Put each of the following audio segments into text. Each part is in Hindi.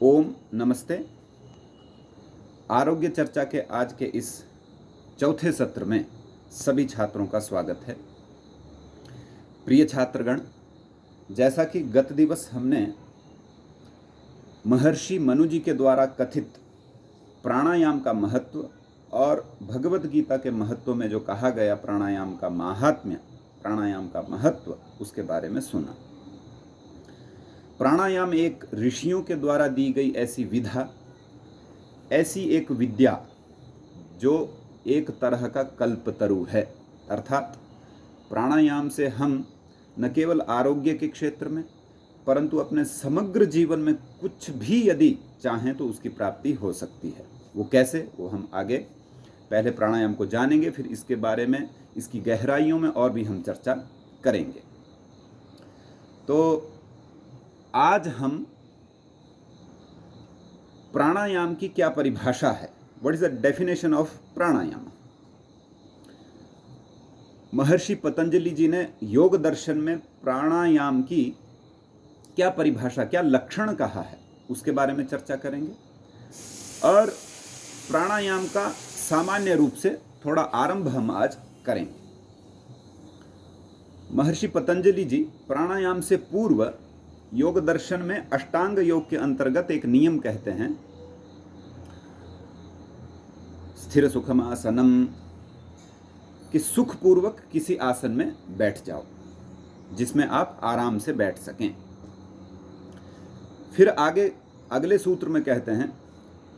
ओम नमस्ते। आरोग्य चर्चा के आज के इस चौथे सत्र में सभी छात्रों का स्वागत है। प्रिय छात्रगण, जैसा कि गत दिवस हमने महर्षि मनु जी के द्वारा कथित प्राणायाम का महत्व और भगवत गीता के महत्व में जो कहा गया प्राणायाम का माहात्म्य, प्राणायाम का महत्व, उसके बारे में सुना। प्राणायाम एक ऋषियों के द्वारा दी गई ऐसी विधा, ऐसी एक विद्या जो एक तरह का कल्पतरु है। अर्थात प्राणायाम से हम न केवल आरोग्य के क्षेत्र में परंतु अपने समग्र जीवन में कुछ भी यदि चाहें तो उसकी प्राप्ति हो सकती है। वो कैसे, वो हम आगे पहले प्राणायाम को जानेंगे, फिर इसके बारे में, इसकी गहराइयों में और भी हम चर्चा करेंगे। तो आज हम प्राणायाम की क्या परिभाषा है, what is the definition of pranayama. Maharshi Patanjali जी ने योग दर्शन में प्राणायाम की क्या परिभाषा, क्या लक्षण कहा है, उसके बारे में चर्चा करेंगे। और प्राणायाम का सामान्य रूप से थोड़ा आरंभ हम आज करेंगे। महर्षि पतंजलि जी प्राणायाम से पूर्व योग दर्शन में अष्टांग योग के अंतर्गत एक नियम कहते हैं, स्थिर सुखम आसनम, कि सुखपूर्वक किसी आसन में बैठ जाओ जिसमें आप आराम से बैठ सकें। फिर आगे अगले सूत्र में कहते हैं,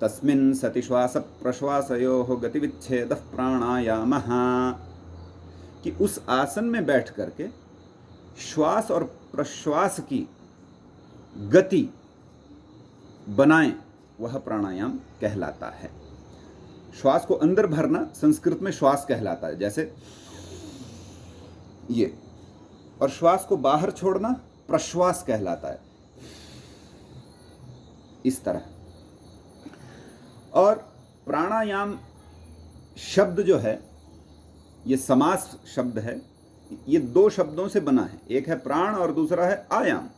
तस्मिन् सति श्वास प्रश्वासयोः गतिविच्छेदः प्राणायामः, कि उस आसन में बैठ करके श्वास और प्रश्वास की गति बनाएं, वह प्राणायाम कहलाता है। श्वास को अंदर भरना संस्कृत में श्वास कहलाता है, जैसे ये, और श्वास को बाहर छोड़ना प्रश्वास कहलाता है, इस तरह। और प्राणायाम शब्द जो है, ये समास शब्द है, ये दो शब्दों से बना है, एक है प्राण और दूसरा है आयाम।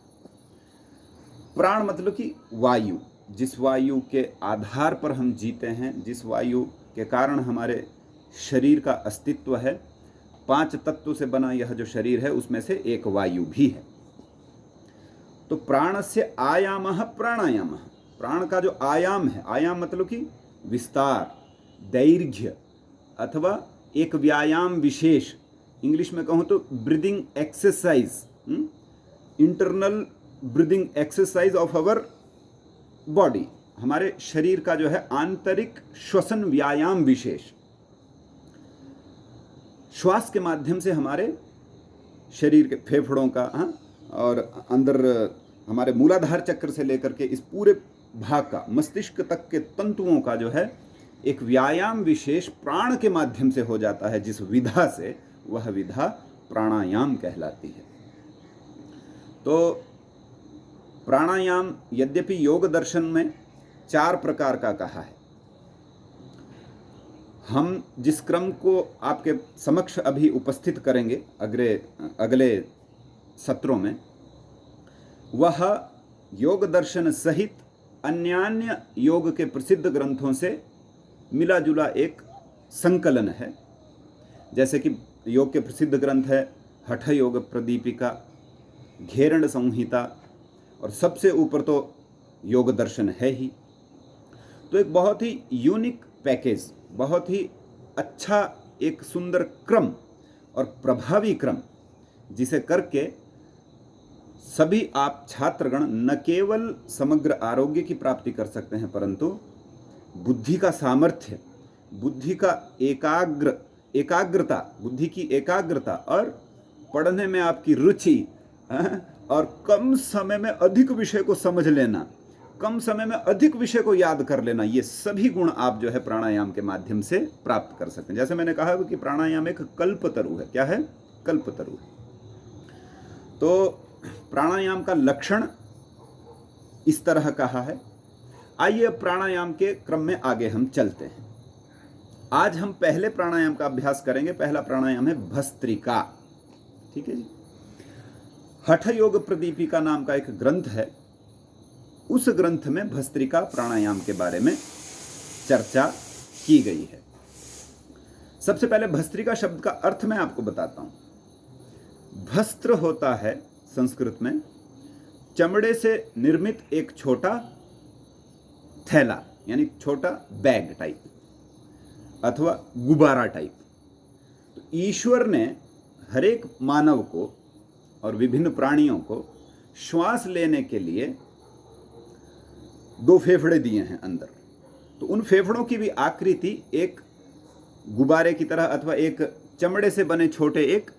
प्राण मतलब कि वायु, जिस वायु के आधार पर हम जीते हैं, जिस वायु के कारण हमारे शरीर का अस्तित्व है। 5 तत्व से बना यह जो शरीर है उसमें से एक वायु भी है। तो प्राणस्य आयामः प्राणायामः, प्राण का जो आयाम है, आयाम मतलब कि विस्तार, दैर्घ्य, अथवा एक व्यायाम विशेष, इंग्लिश में कहूँ तो breathing exercise, internal breathing exercise of our body, हमारे शरीर का जो है आंतरिक श्वसन व्यायाम विशेष। श्वास के माध्यम से हमारे शरीर के फेफड़ों का, और अंदर हमारे मूलाधार चक्र से लेकर के इस पूरे भाग का, मस्तिष्क तक के तंतुओं का जो है एक व्यायाम विशेष प्राण के माध्यम से हो जाता है। जिस विधा से, वह विधा प्राणायाम कहलाती है। तो प्राणायाम यद्यपि योग दर्शन में 4 प्रकार का कहा है, हम जिस क्रम को आपके समक्ष अभी उपस्थित करेंगे अगले सत्रों में, वह योग दर्शन सहित अन्यान्य योग के प्रसिद्ध ग्रंथों से मिला जुला एक संकलन है। जैसे कि योग के प्रसिद्ध ग्रंथ है हठ योग प्रदीपिका, घेरण संहिता, और सबसे ऊपर तो योग दर्शन है ही। तो एक बहुत ही यूनिक पैकेज, बहुत ही अच्छा एक सुंदर क्रम और प्रभावी क्रम, जिसे करके सभी आप छात्रगण न केवल समग्र आरोग्य की प्राप्ति कर सकते हैं परंतु बुद्धि का सामर्थ्य, बुद्धि का एकाग्रता, बुद्धि की एकाग्रता और पढ़ने में आपकी रुचि, और कम समय में अधिक विषय को समझ लेना, कम समय में अधिक विषय को याद कर लेना, ये सभी गुण आप जो है प्राणायाम के माध्यम से प्राप्त कर सकते हैं। जैसे मैंने कहा कि प्राणायाम एक कल्पतरु है। क्या है? कल्पतरु। तो प्राणायाम का लक्षण इस तरह कहा है। आइए अब प्राणायाम के क्रम में आगे हम चलते हैं। आज हम पहले प्राणायाम का अभ्यास करेंगे। पहला प्राणायाम है भस्त्रिका। ठीक है जी। हठ योग प्रदीपिका नाम का एक ग्रंथ है, उस ग्रंथ में भस्त्रिका प्राणायाम के बारे में चर्चा की गई है। सबसे पहले भस्त्रिका शब्द का अर्थ मैं आपको बताता हूं। भस्त्र होता है संस्कृत में चमड़े से निर्मित एक छोटा थैला, यानी छोटा बैग टाइप अथवा गुब्बारा टाइप। तो ईश्वर ने हर एक मानव को और विभिन्न प्राणियों को श्वास लेने के लिए 2 फेफड़े दिए हैं अंदर। तो उन फेफड़ों की भी आकृति एक गुब्बारे की तरह अथवा एक चमड़े से बने छोटे एक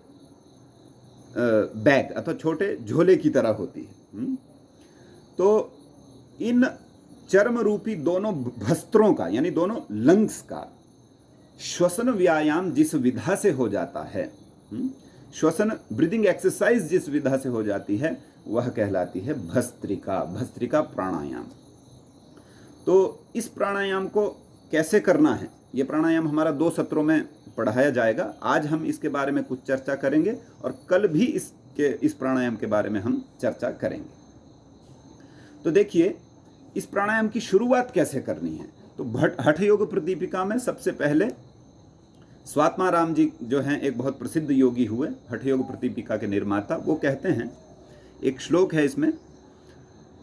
बैग अथवा छोटे झोले की तरह होती है। तो इन चर्म रूपी दोनों भस्त्रों का, यानी दोनों लंग्स का श्वसन व्यायाम जिस विधा से हो जाता है, श्वसन ब्रीदिंग एक्सरसाइज जिस विधा से हो जाती है, वह कहलाती है भस्त्रिका प्राणायाम। तो इस प्राणायाम को कैसे करना है, ये प्राणायाम हमारा 2 सत्रों में पढ़ाया जाएगा। आज हम इसके बारे में कुछ चर्चा करेंगे और कल भी इस प्राणायाम के बारे में हम चर्चा करेंगे। तो देखिए, इस प्राणायाम की शुरुआत कैसे करनी है। तो हठ योग प्रदीपिका में सबसे पहले स्वात्माराम जी जो हैं, एक बहुत प्रसिद्ध योगी हुए, हठ योग प्रदीपिका के निर्माता, वो कहते हैं, एक श्लोक है इसमें,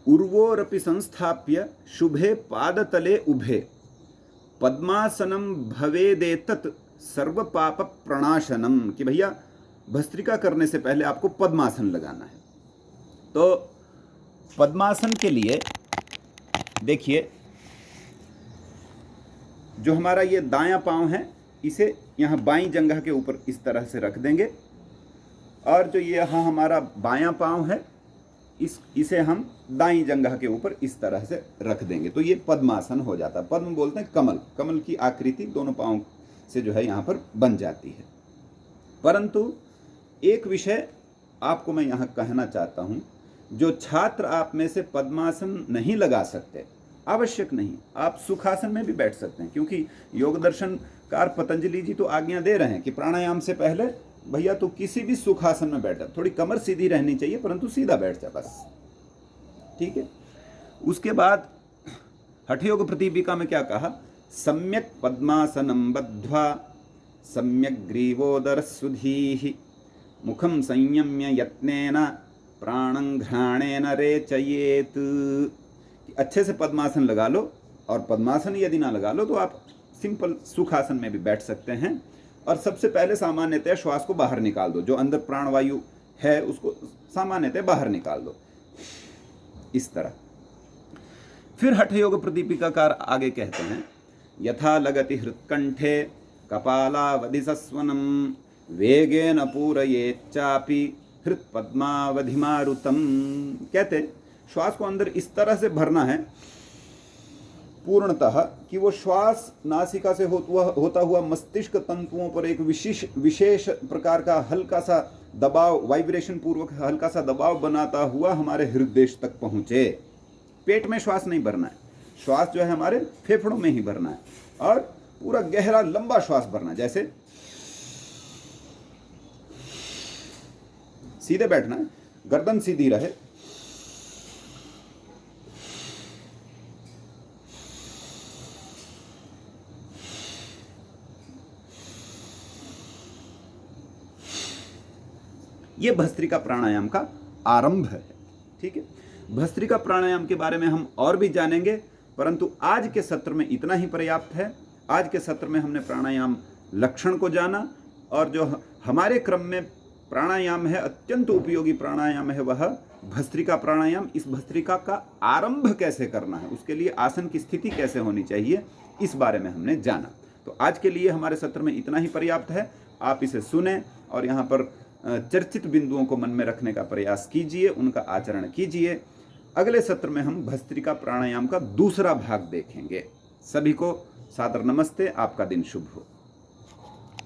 उर्वोरपि संस्थाप्य शुभे पादतले उभे पद्मासनम भवेदेतत् सर्व पाप प्रणाशनम, कि भैया भस्त्रिका करने से पहले आपको पद्मासन लगाना है। तो पद्मासन के लिए देखिए, जो हमारा ये दायां पांव है, इसे यहाँ बाईं जंघा के ऊपर इस तरह से रख देंगे, और जो ये यहाँ हमारा बायां पांव है, इसे हम दाईं जंघा के ऊपर इस तरह से रख देंगे। तो ये पद्मासन हो जाता है। पद्म बोलते हैं कमल की आकृति दोनों पांव से जो है यहाँ पर बन जाती है। परंतु एक विषय आपको मैं यहाँ कहना चाहता हूँ, जो छात्र आप में से पद्मासन नहीं लगा सकते, आवश्यक नहीं, आप सुखासन में भी बैठ सकते हैं, क्योंकि योग दर्शनकार पतंजलि जी तो आज्ञा दे रहे हैं कि प्राणायाम से पहले भैया तो किसी भी सुखासन में बैठ जा, थोड़ी कमर सीधी रहनी चाहिए परंतु सीधा बैठ जा बस, ठीक है। उसके बाद हठ योग प्रदीपिका में क्या कहा, सम्यक पद्मासनम बद्ध्वा सम्यक ग्रीवोदर सुधीहि मुखम संयम्य यत्नेन प्राणं घ्राणेन रेचयेत। अच्छे से पद्मासन लगा लो, और पद्मासन यदि ना लगा लो तो आप सिंपल सुखासन में भी बैठ सकते हैं। और सबसे पहले सामान्यतः श्वास को बाहर निकाल दो, जो अंदर प्राणवायु है उसको सामान्यतः बाहर निकाल दो, इस तरह। फिर हठ योग प्रदीपिकाकार आगे कहते हैं, यथा लगति हृत्कंठे कपालावधि सस्वनम वेगेन पूरयेच्चापि हृत पद्मावधिमारुतम। कहते श्वास को अंदर इस तरह से भरना है पूर्णतः कि वो श्वास नासिका से होता हुआ मस्तिष्क तंतुओं पर एक विशेष प्रकार का हल्का सा दबाव, वाइब्रेशन पूर्वक हल्का सा दबाव बनाता हुआ हमारे हृदय तक पहुंचे। पेट में श्वास नहीं भरना है, श्वास जो है हमारे फेफड़ों में ही भरना है, और पूरा गहरा लंबा श्वास भरना है। जैसे सीधे बैठना है, गर्दन सीधी रहे, ये भस्त्रिका प्राणायाम का आरंभ है, ठीक है। भस्त्रिका प्राणायाम के बारे में हम और भी जानेंगे, परंतु आज के सत्र में इतना ही पर्याप्त है। आज के सत्र में हमने प्राणायाम लक्षण को जाना, और जो हमारे क्रम में प्राणायाम है, अत्यंत उपयोगी प्राणायाम है, वह भस्त्रिका प्राणायाम। इस भस्त्रिका का आरंभ कैसे करना है, उसके लिए आसन की स्थिति कैसे होनी चाहिए, इस बारे में हमने जाना। तो आज के लिए हमारे सत्र में इतना ही पर्याप्त है। आप इसे सुने और यहाँ पर चर्चित बिंदुओं को मन में रखने का प्रयास कीजिए, उनका आचरण कीजिए। अगले सत्र में हम भस्त्रिका प्राणायाम का दूसरा भाग देखेंगे। सभी को सादर नमस्ते, आपका दिन शुभ हो।